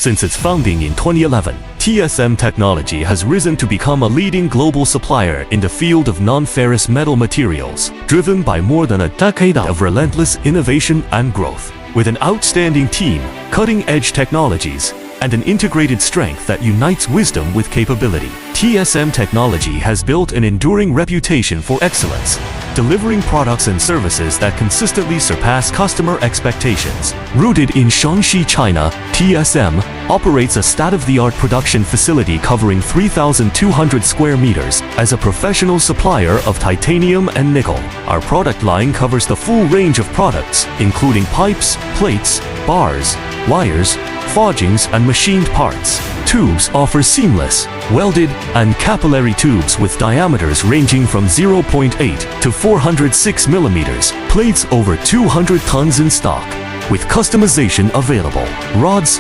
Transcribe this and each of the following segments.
Since its founding in 2011, TSM Technology has risen to become a leading global supplier in the field of non-ferrous metal materials, driven by more than a decade of relentless innovation and growth. With an outstanding team, cutting-edge technologies, and an integrated strength that unites wisdom with capability, TSM Technology has built an enduring reputation for excellence, delivering products and services that consistently surpass customer expectations. Rooted in Shaanxi, China, TSM operates a state-of-the-art production facility covering 3,200 square meters as a professional supplier of titanium and nickel. Our product line covers the full range of products, including pipes, plates, bars, wires, forgings, and machined parts. Tubes offer seamless, welded, and capillary tubes with diameters ranging from 0.8 to 406 millimeters, plates over 200 tons in stock, with customization available. Rods,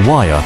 wire,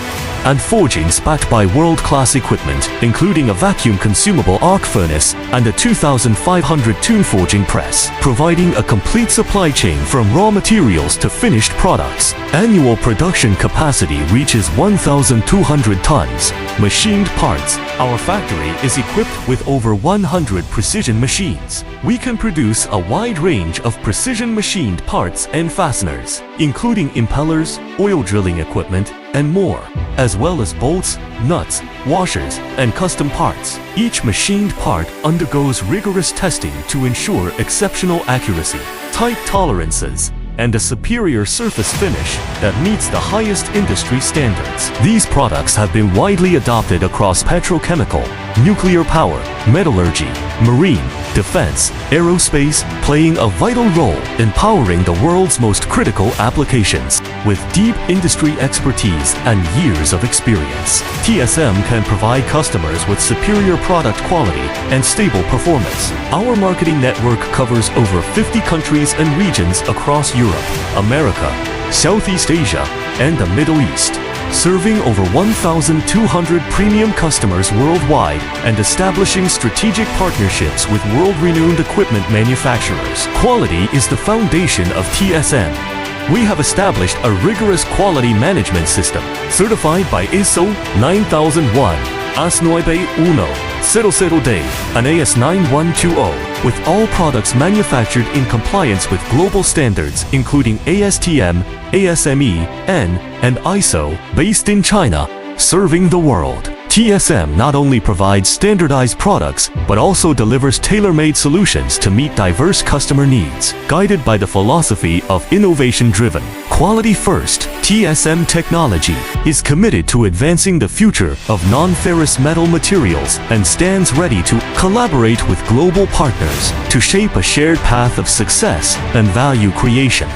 and forgings backed by world-class equipment, including a vacuum-consumable arc furnace and a 2,500 tune forging press, providing a complete supply chain from raw materials to finished products. Annual production capacity reaches 1,200 tons. Machined parts. Our factory is equipped with over 100 precision machines. We can produce a wide range of precision machined parts and fasteners, including impellers, oil drilling equipment, and more, as well as bolts, nuts, washers, and custom parts. Each machined part undergoes rigorous testing to ensure exceptional accuracy, tight tolerances, and a superior surface finish that meets the highest industry standards. These products have been widely adopted across petrochemical, nuclear power, metallurgy, marine, defense, aerospace, playing a vital role in powering the world's most critical applications. With deep industry expertise and years of experience, TSM can provide customers with superior product quality and stable performance. Our marketing network covers over 50 countries and regions across Europe, America, Southeast Asia, and the Middle East, serving over 1,200 premium customers worldwide and establishing strategic partnerships with world-renowned equipment manufacturers. Quality is the foundation of TSM. We have established a rigorous quality management system, certified by ISO 9001, AS9100D, and AS9120, with all products manufactured in compliance with global standards including ASTM, ASME, N, and ISO, based in China, serving the world. TSM not only provides standardized products, but also delivers tailor-made solutions to meet diverse customer needs, guided by the philosophy of innovation-driven. Quality first, TSM Technology is committed to advancing the future of non-ferrous metal materials and stands ready to collaborate with global partners to shape a shared path of success and value creation.